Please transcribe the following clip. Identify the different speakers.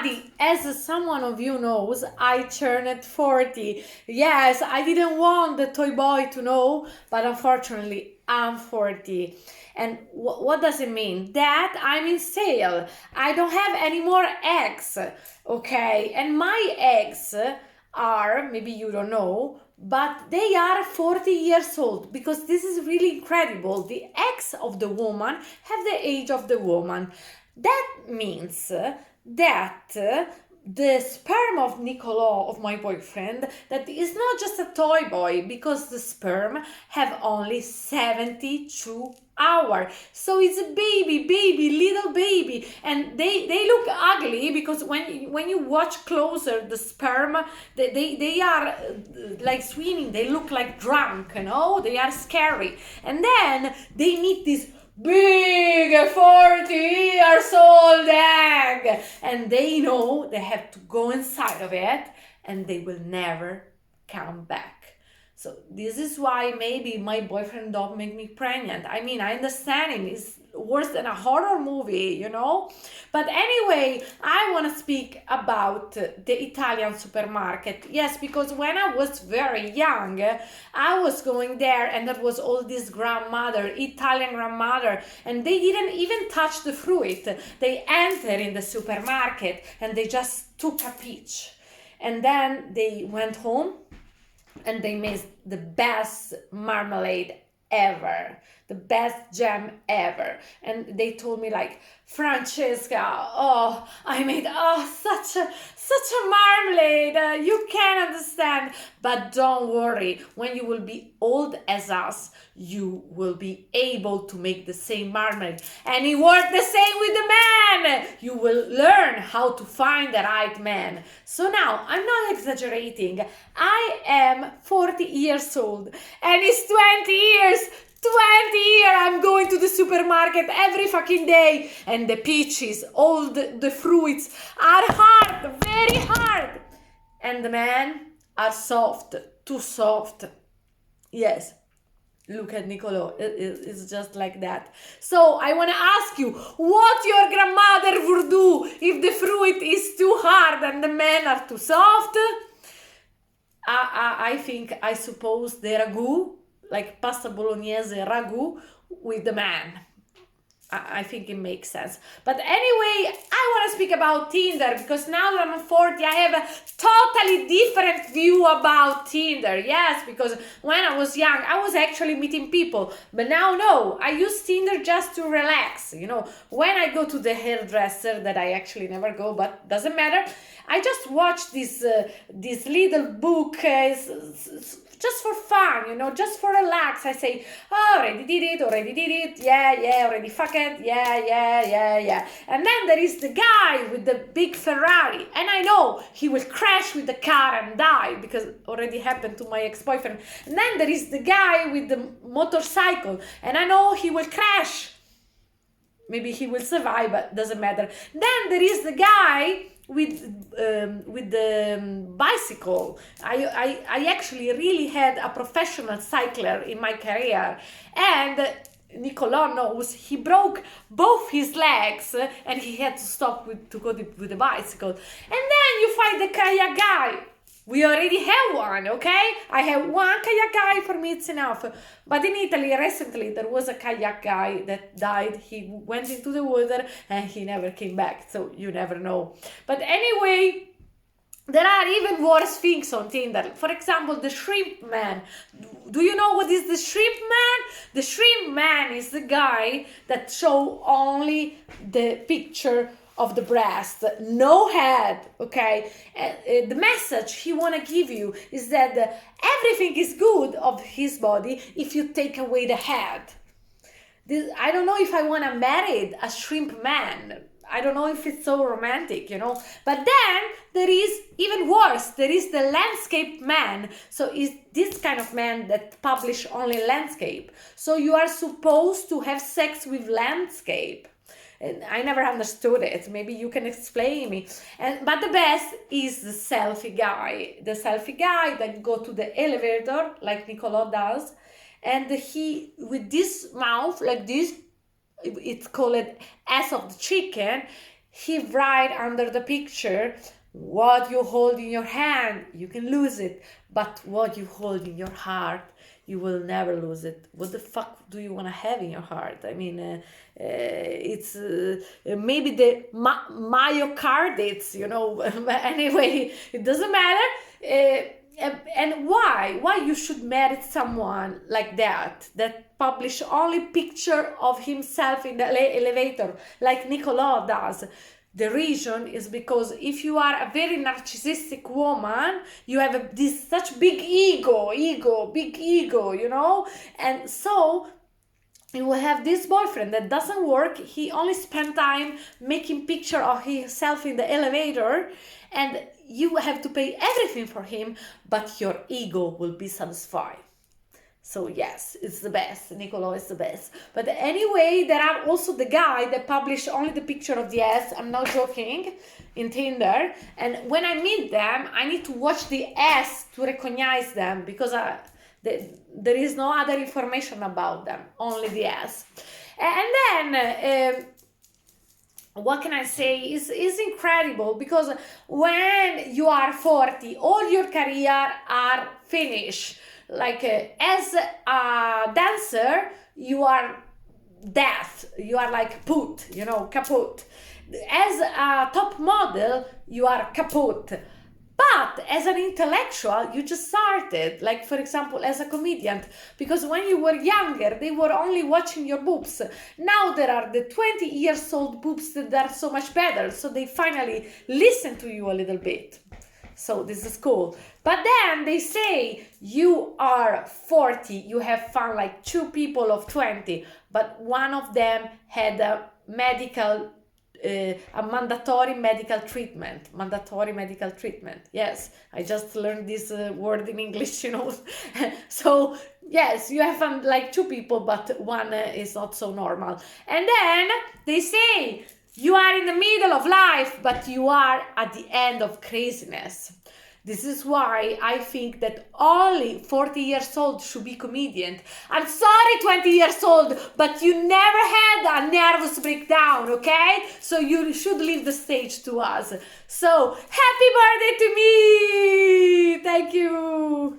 Speaker 1: everybody, as someone of you knows, I turned 40. Yes, I didn't want the toy boy to know, but unfortunately, I'm 40. And what does it mean? That I'm in sale. I don't have any more eggs. Okay, and my eggs are, maybe you don't know, but they are 40 years old, because this is really incredible. The eggs of the woman have the age of the woman. That means that the sperm of Nicolò, of my boyfriend, that is not just a toy boy, because the sperm have only 72 hours. So it's a baby, little baby, and they look ugly, because when you watch closer the sperm, they are like swimming. They look like drunk, they are scary, and then they meet this big 40 years old egg, and they know they have to go inside of it, and they will never come back. So this is why maybe my boyfriend don't make me pregnant. I mean, I understand him. It's worse than a horror movie. But anyway, I want to speak about the Italian supermarket. Yes, because when I was very young, I was going there, and there was all this Italian grandmother, and they didn't even touch the fruit. They entered in the supermarket, and they just took a peach. And then they went home, and they made the best marmalade ever, the best jam ever. And they told me, like, Francesca, I made such a marmalade, you can't understand. But don't worry, when you will be old as us, you will be able to make the same marmalade. And it worked the same with the man. You will learn how to find the right man. So now, I'm not exaggerating. I am 40 years old, and it's 20 years I'm going to the supermarket every fucking day, and the peaches, all the fruits are hard, very hard, and the men are soft, too soft. Yes, look at Nicolò, it's just like that. So I want to ask you, what your grandmother would do if the fruit is too hard and the men are too soft? I suppose the ragu, like pasta bolognese ragu with the man. I think it makes sense. But anyway, I want to speak about Tinder, because now that I'm 40, I have a totally different view about Tinder. Yes, because when I was young, I was actually meeting people. But now, no, I use Tinder just to relax. When I go to the hairdresser, that I actually never go, but doesn't matter, I just watch this little book, just for fun, just for relax. I say, already did it, yeah, already fuck it, yeah. And then there is the guy with the big Ferrari, and I know he will crash with the car and die, because already happened to my ex-boyfriend. And then there is the guy with the motorcycle, and I know he will crash. Maybe he will survive, but doesn't matter. Then there is the guy with the bicycle. I actually really had a professional cycler in my career, and Nicolò knows he broke both his legs, and he had to stop to go with the bicycle. And then you find the kayak guy. We already have one, okay? I have one kayak guy, for me it's enough. But in Italy, recently, there was a kayak guy that died. He went into the water and he never came back, so you never know. But anyway, there are even worse things on Tinder. For example, the shrimp man. Do you know what is the shrimp man? The shrimp man is the guy that show only the picture of the breast, no head, okay? The message he want to give you is that everything is good of his body if you take away the head. I don't know if I want to marry a shrimp man. I don't know if it's so romantic, But then there is even worse. There is the landscape man. So it's this kind of man that publish only landscape. So you are supposed to have sex with landscape. I never understood it. Maybe you can explain me. But the best is the selfie guy. The selfie guy that go to the elevator like Nicolò does, and he with this mouth like this, it's called ass of the chicken. he write under the picture, what you hold in your hand, you can lose it, but what you hold in your heart, you will never lose it. What the fuck do you want to have in your heart? I mean, it's maybe the myocarditis, but anyway, it doesn't matter. And why you should marry someone like that publish only picture of himself in the elevator like Nicola does? The reason is because if you are a very narcissistic woman, you have this such big ego, and so you will have this boyfriend that doesn't work. He only spend time making picture of himself in the elevator, and you have to pay everything for him, but your ego will be satisfied. So yes, it's the best. Niccolo is the best. But anyway, there are also the guy that publish only the picture of the ass. I'm not joking, in Tinder. And when I meet them, I need to watch the ass to recognize them, because there is no other information about them, only the ass. And then what can I say is incredible, because when you are 40, all your career are finished. Like as a dancer, you are death. You are like kaput. As a top model, you are kaput. But as an intellectual, you just started. Like, for example, as a comedian, because when you were younger, they were only watching your boobs. Now there are the 20 years old boobs that are so much better. So they finally listen to you a little bit. So this is cool. But then they say you are 40, you have found like two people of 20, but one of them had a mandatory medical treatment. Mandatory medical treatment. Yes, I just learned this word in English, So yes, you have found like two people, but one is not so normal. And then they say you are in the middle of life, but you are at the end of craziness. This is why I think that only 40 years old should be comedian. I'm sorry, 20 years old, but you never had a nervous breakdown, okay? So you should leave the stage to us. So, happy birthday to me! Thank you!